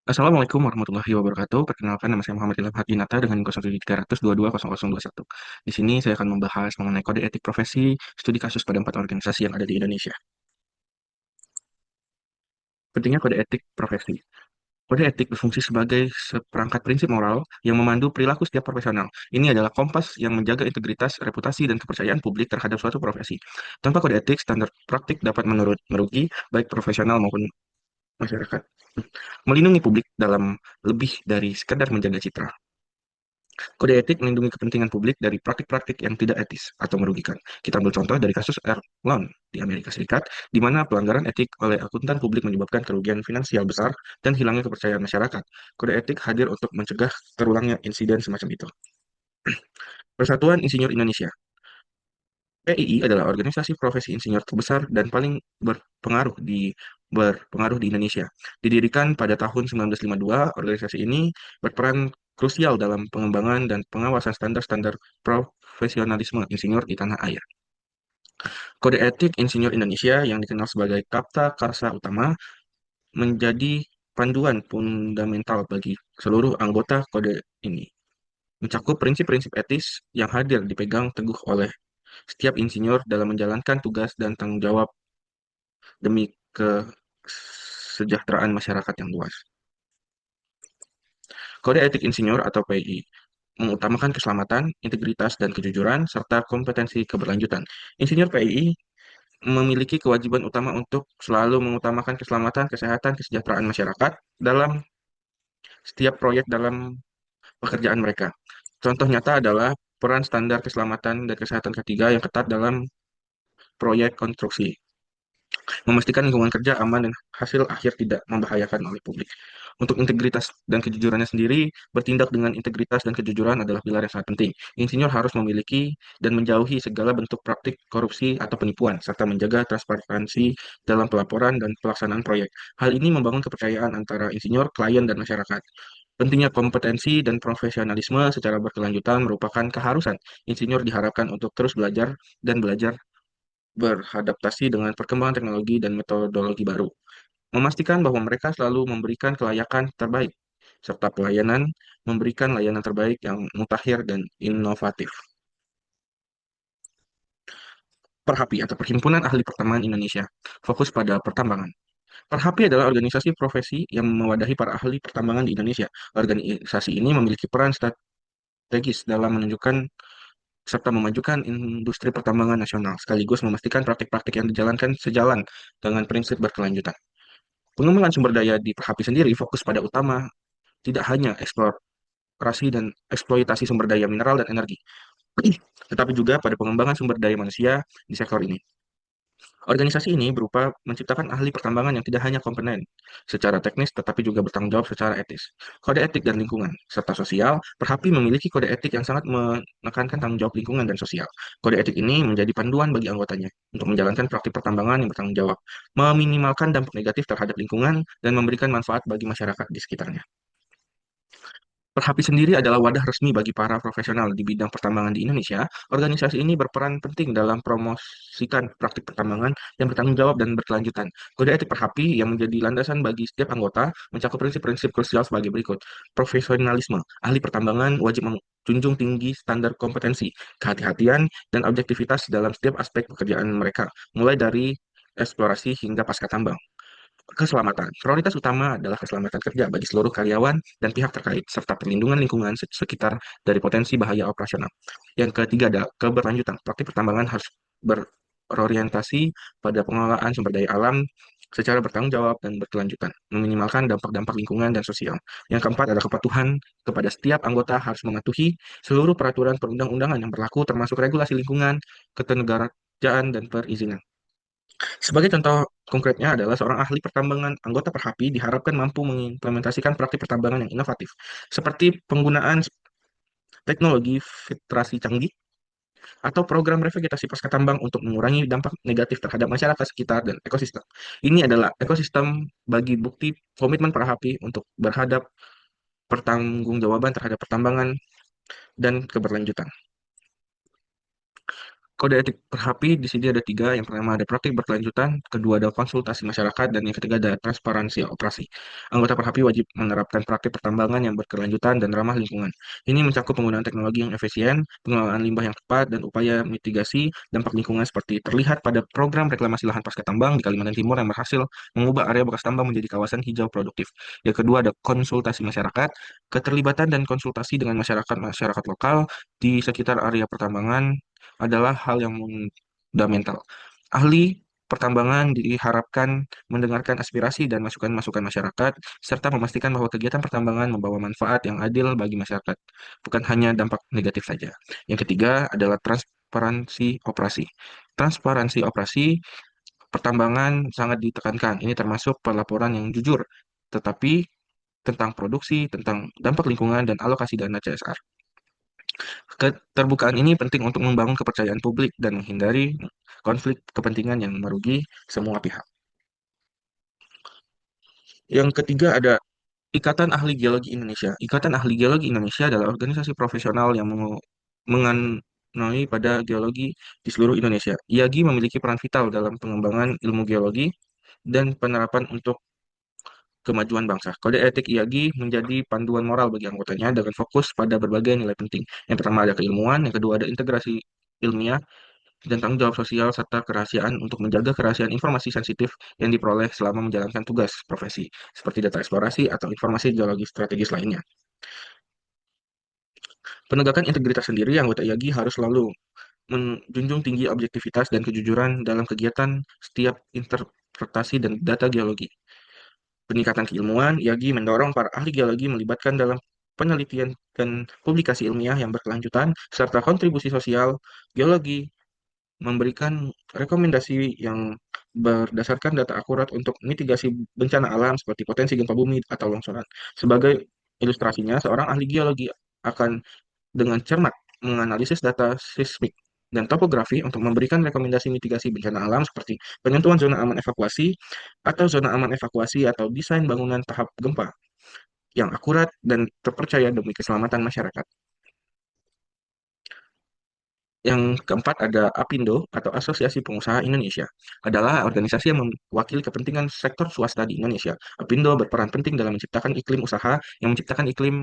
Assalamualaikum warahmatullahi wabarakatuh. Perkenalkan, nama saya Muhammad Ilham Hadinata dengan 07.300.22.0021. Di sini saya akan membahas mengenai kode etik profesi, studi kasus pada 4 organisasi yang ada di Indonesia. Pentingnya kode etik profesi. Kode etik berfungsi sebagai seperangkat prinsip moral yang memandu perilaku setiap profesional. Ini adalah kompas yang menjaga integritas, reputasi, dan kepercayaan publik terhadap suatu profesi. Tanpa kode etik, standar praktik dapat merugi baik profesional maupun masyarakat. Melindungi publik dalam lebih dari sekedar menjaga citra. Kode etik melindungi kepentingan publik dari praktik-praktik yang tidak etis atau merugikan. Kita ambil contoh dari kasus Erlon di Amerika Serikat, di mana pelanggaran etik oleh akuntan publik menyebabkan kerugian finansial besar dan hilangnya kepercayaan masyarakat. Kode etik hadir untuk mencegah terulangnya insiden semacam itu. Persatuan Insinyur Indonesia. PII adalah organisasi profesi insinyur terbesar dan paling berpengaruh di Indonesia. Didirikan pada tahun 1952, organisasi ini berperan krusial dalam pengembangan dan pengawasan standar-standar profesionalisme insinyur di tanah air. Kode etik insinyur Indonesia yang dikenal sebagai Kapta Karsa Utama menjadi panduan fundamental bagi seluruh anggota kode ini. Mencakup prinsip-prinsip etis yang hadir dipegang teguh oleh setiap insinyur dalam menjalankan tugas dan tanggung jawab demi kesejahteraan masyarakat yang luas. Kode etik insinyur atau PI mengutamakan keselamatan, integritas, dan kejujuran, serta kompetensi keberlanjutan. Insinyur PI memiliki kewajiban utama untuk selalu mengutamakan keselamatan, kesehatan, kesejahteraan masyarakat dalam setiap proyek dalam pekerjaan mereka. Contoh nyata adalah peran standar keselamatan dan kesehatan ketiga yang ketat dalam proyek konstruksi, memastikan lingkungan kerja aman dan hasil akhir tidak membahayakan oleh publik. Untuk integritas dan kejujurannya sendiri, bertindak dengan integritas dan kejujuran adalah pilar yang sangat penting. Insinyur harus memiliki dan menjauhi segala bentuk praktik korupsi atau penipuan, serta menjaga transparansi dalam pelaporan dan pelaksanaan proyek. Hal ini membangun kepercayaan antara insinyur, klien, dan masyarakat. Pentingnya kompetensi dan profesionalisme secara berkelanjutan merupakan keharusan. Insinyur diharapkan untuk terus belajar dan belajar beradaptasi dengan perkembangan teknologi dan metodologi baru, memastikan bahwa mereka selalu memberikan kelayakan terbaik, serta pelayanan memberikan layanan terbaik yang mutakhir dan inovatif. Perhapi atau Perhimpunan Ahli Pertambangan Indonesia fokus pada pertambangan. Perhapi adalah organisasi profesi yang mewadahi para ahli pertambangan di Indonesia. Organisasi ini memiliki peran strategis dalam menunjukkan serta memajukan industri pertambangan nasional, sekaligus memastikan praktik-praktik yang dijalankan sejalan dengan prinsip berkelanjutan. Pengembangan sumber daya di Perhapi sendiri fokus pada utama tidak hanya eksplorasi dan eksploitasi sumber daya mineral dan energi, tetapi juga pada pengembangan sumber daya manusia di sektor ini. Organisasi ini berupa menciptakan ahli pertambangan yang tidak hanya kompeten secara teknis, tetapi juga bertanggung jawab secara etis. Kode etik dan lingkungan, serta sosial, Perhapi memiliki kode etik yang sangat menekankan tanggung jawab lingkungan dan sosial. Kode etik ini menjadi panduan bagi anggotanya untuk menjalankan praktik pertambangan yang bertanggung jawab, meminimalkan dampak negatif terhadap lingkungan, dan memberikan manfaat bagi masyarakat di sekitarnya. Perhapi sendiri adalah wadah resmi bagi para profesional di bidang pertambangan di Indonesia. Organisasi ini berperan penting dalam promosikan praktik pertambangan yang bertanggung jawab dan berkelanjutan. Kode etik Perhapi yang menjadi landasan bagi setiap anggota mencakup prinsip-prinsip krusial sebagai berikut. Profesionalisme. Ahli pertambangan wajib menjunjung tinggi standar kompetensi, kehati-hatian, dan objektivitas dalam setiap aspek pekerjaan mereka, mulai dari eksplorasi hingga pasca tambang. Keselamatan. Prioritas utama adalah keselamatan kerja bagi seluruh karyawan dan pihak terkait, serta perlindungan lingkungan sekitar dari potensi bahaya operasional. Yang ketiga adalah keberlanjutan. Praktik pertambangan harus berorientasi pada pengelolaan sumber daya alam secara bertanggung jawab dan berkelanjutan, meminimalkan dampak-dampak lingkungan dan sosial. Yang keempat adalah kepatuhan kepada setiap anggota harus mematuhi seluruh peraturan perundang-undangan yang berlaku, termasuk regulasi lingkungan, ketenagakerjaan, dan perizinan. Sebagai contoh konkretnya adalah seorang ahli pertambangan anggota Perhapi diharapkan mampu mengimplementasikan praktik pertambangan yang inovatif, seperti penggunaan teknologi filtrasi canggih atau program revegetasi pasca tambang untuk mengurangi dampak negatif terhadap masyarakat sekitar dan ekosistem. Ini adalah ekosistem bagi bukti komitmen Perhapi untuk berhadap pertanggungjawaban terhadap pertambangan dan keberlanjutan. Kode etik Perhapi di sini ada tiga. Yang pertama ada praktik berkelanjutan, kedua ada konsultasi masyarakat, dan yang ketiga ada transparansi operasi. Anggota Perhapi wajib menerapkan praktik pertambangan yang berkelanjutan dan ramah lingkungan. Ini mencakup penggunaan teknologi yang efisien, pengelolaan limbah yang tepat, dan upaya mitigasi dampak lingkungan seperti terlihat pada program reklamasi lahan pasca tambang di Kalimantan Timur yang berhasil mengubah area bekas tambang menjadi kawasan hijau produktif. Yang kedua ada konsultasi masyarakat, keterlibatan dan konsultasi dengan masyarakat lokal di sekitar area pertambangan adalah hal yang fundamental. Ahli pertambangan diharapkan mendengarkan aspirasi dan masukan-masukan masyarakat, serta memastikan bahwa kegiatan pertambangan membawa manfaat yang adil bagi masyarakat, bukan hanya dampak negatif saja. Yang ketiga adalah transparansi operasi. Transparansi operasi pertambangan sangat ditekankan. Ini termasuk pelaporan yang jujur, tetapi tentang produksi, tentang dampak lingkungan, dan alokasi dana CSR. Keterbukaan ini penting untuk membangun kepercayaan publik dan menghindari konflik kepentingan yang merugi semua pihak. Yang ketiga ada Ikatan Ahli Geologi Indonesia. Ikatan Ahli Geologi Indonesia adalah organisasi profesional yang mengenai pada geologi di seluruh Indonesia. IAGI memiliki peran vital dalam pengembangan ilmu geologi dan penerapan untuk kemajuan bangsa. Kode etik IAGI menjadi panduan moral bagi anggotanya dengan fokus pada berbagai nilai penting. Yang pertama ada keilmuan, yang kedua ada integrasi ilmiah, dan tanggung jawab sosial serta kerahasiaan untuk menjaga kerahasiaan informasi sensitif yang diperoleh selama menjalankan tugas profesi, seperti data eksplorasi atau informasi geologi strategis lainnya. Penegakan integritas sendiri, anggota IAGI harus selalu menjunjung tinggi objektivitas dan kejujuran dalam kegiatan setiap interpretasi dan data geologi. Peningkatan keilmuan, IAGI mendorong para ahli geologi melibatkan dalam penelitian dan publikasi ilmiah yang berkelanjutan, serta kontribusi sosial geologi memberikan rekomendasi yang berdasarkan data akurat untuk mitigasi bencana alam seperti potensi gempa bumi atau longsoran. Sebagai ilustrasinya, seorang ahli geologi akan dengan cermat menganalisis data seismik dan topografi untuk memberikan rekomendasi mitigasi bencana alam seperti penentuan zona aman evakuasi atau zona aman evakuasi atau desain bangunan tahap gempa yang akurat dan terpercaya demi keselamatan masyarakat. Yang keempat ada APindo atau Asosiasi Pengusaha Indonesia. Adalah organisasi yang mewakili kepentingan sektor swasta di Indonesia. APindo berperan penting dalam menciptakan iklim usaha yang menciptakan iklim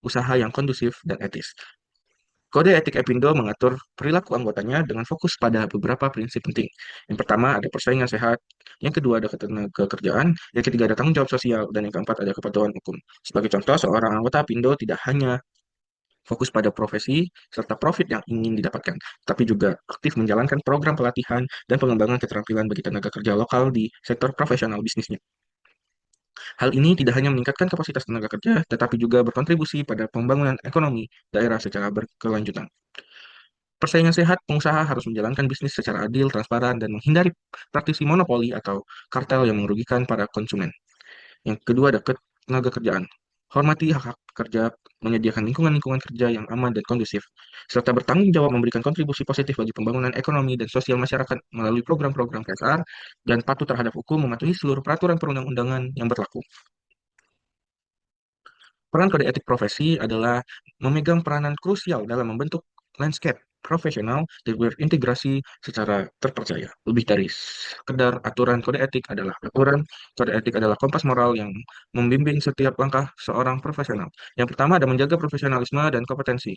usaha yang kondusif dan etis. Kode etik Apindo mengatur perilaku anggotanya dengan fokus pada beberapa prinsip penting. Yang pertama ada persaingan sehat, yang kedua ada ketenagakerjaan, yang ketiga ada tanggung jawab sosial, dan yang keempat ada kepatuhan hukum. Sebagai contoh, seorang anggota Apindo tidak hanya fokus pada profesi serta profit yang ingin didapatkan, tapi juga aktif menjalankan program pelatihan dan pengembangan keterampilan bagi tenaga kerja lokal di sektor profesional bisnisnya. Hal ini tidak hanya meningkatkan kapasitas tenaga kerja, tetapi juga berkontribusi pada pembangunan ekonomi daerah secara berkelanjutan. Persaingan sehat, pengusaha harus menjalankan bisnis secara adil, transparan, dan menghindari praktisi monopoli atau kartel yang merugikan para konsumen. Yang kedua ada tenaga kerjaan. Hormati hak-hak pekerja, menyediakan lingkungan-lingkungan kerja yang aman dan kondusif, serta bertanggung jawab memberikan kontribusi positif bagi pembangunan ekonomi dan sosial masyarakat melalui program-program PSR, dan patuh terhadap hukum mematuhi seluruh peraturan perundang-undangan yang berlaku. Peran kode etik profesi adalah memegang peranan krusial dalam membentuk landscape profesional dan berintegrasi secara terpercaya. Lebih dari sekedar aturan kode etik adalah aturan kode etik adalah kompas moral yang membimbing setiap langkah seorang profesional. Yang pertama ada menjaga profesionalisme dan kompetensi.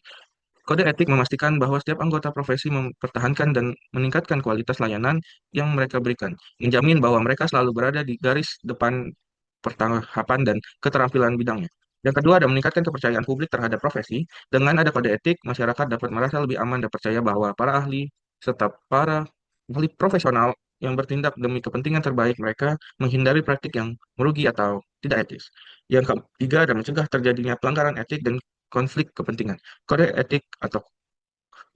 Kode etik memastikan bahwa setiap anggota profesi mempertahankan dan meningkatkan kualitas layanan yang mereka berikan, menjamin bahwa mereka selalu berada di garis depan pertahapan dan keterampilan bidangnya. Yang kedua ada meningkatkan kepercayaan publik terhadap profesi. Dengan ada kode etik, masyarakat dapat merasa lebih aman dan percaya bahwa para ahli serta para ahli profesional yang bertindak demi kepentingan terbaik mereka menghindari praktik yang merugi atau tidak etis. Yang ketiga ada mencegah terjadinya pelanggaran etik dan konflik kepentingan. Kode etik atau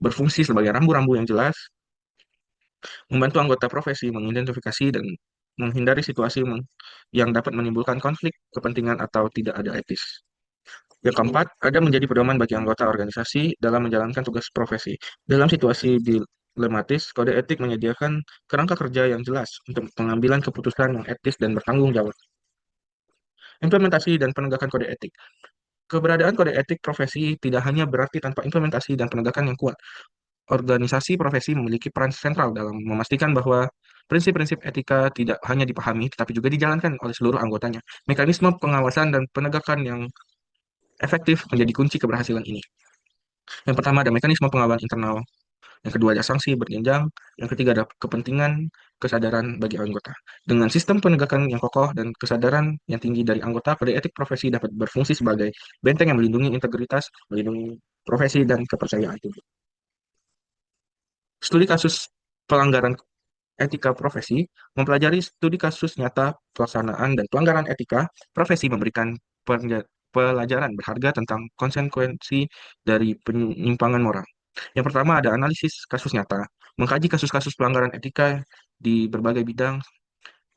berfungsi sebagai rambu-rambu yang jelas, membantu anggota profesi mengidentifikasi dan menghindari situasi yang dapat menimbulkan konflik kepentingan atau tidak ada etis. Yang keempat, ada menjadi pedoman bagi anggota organisasi dalam menjalankan tugas profesi. Dalam situasi dilematis, kode etik menyediakan kerangka kerja yang jelas untuk pengambilan keputusan yang etis dan bertanggung jawab. Implementasi dan penegakan kode etik. Keberadaan kode etik profesi tidak hanya berarti tanpa implementasi dan penegakan yang kuat. organisasi profesi memiliki peran sentral dalam memastikan bahwa prinsip-prinsip etika tidak hanya dipahami, tetapi juga dijalankan oleh seluruh anggotanya. Mekanisme pengawasan dan penegakan yang efektif menjadi kunci keberhasilan ini. Yang pertama ada mekanisme pengawasan internal, yang kedua ada sanksi berjenjang, yang ketiga ada kepentingan kesadaran bagi anggota. Dengan sistem penegakan yang kokoh dan kesadaran yang tinggi dari anggota, kode etik profesi dapat berfungsi sebagai benteng yang melindungi integritas, melindungi profesi dan kepercayaan publik. Studi kasus pelanggaran etika profesi mempelajari studi kasus nyata pelaksanaan dan pelanggaran etika profesi memberikan pelajaran berharga tentang konsekuensi dari penyimpangan moral. Yang pertama ada analisis kasus nyata, mengkaji kasus-kasus pelanggaran etika di berbagai bidang.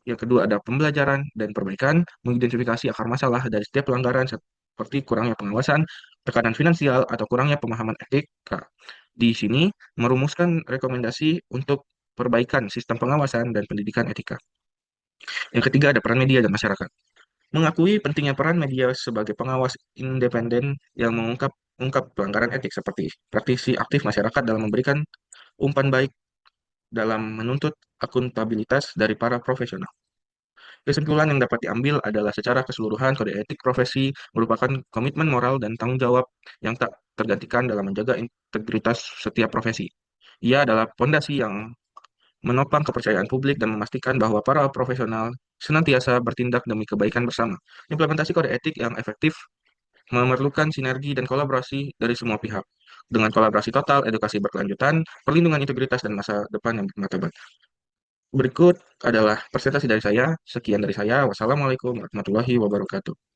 Yang kedua ada pembelajaran dan perbaikan, mengidentifikasi akar masalah dari setiap pelanggaran seperti kurangnya pengawasan, tekanan finansial, atau kurangnya pemahaman etika. Di sini merumuskan rekomendasi untuk perbaikan sistem pengawasan dan pendidikan etika. Yang ketiga ada peran media dan masyarakat. Mengakui pentingnya peran media sebagai pengawas independen yang mengungkap pelanggaran etik seperti praktisi aktif masyarakat dalam memberikan umpan baik dalam menuntut akuntabilitas dari para profesional. Kesimpulan yang dapat diambil adalah secara keseluruhan kode etik profesi merupakan komitmen moral dan tanggung jawab yang tak tergantikan dalam menjaga integritas setiap profesi. Ia adalah fondasi yang menopang kepercayaan publik dan memastikan bahwa para profesional senantiasa bertindak demi kebaikan bersama. Implementasi kode etik yang efektif memerlukan sinergi dan kolaborasi dari semua pihak. Dengan kolaborasi total, edukasi berkelanjutan, perlindungan integritas, dan masa depan yang bermartabat. Berikut adalah presentasi dari saya. Sekian dari saya. Wassalamualaikum warahmatullahi wabarakatuh.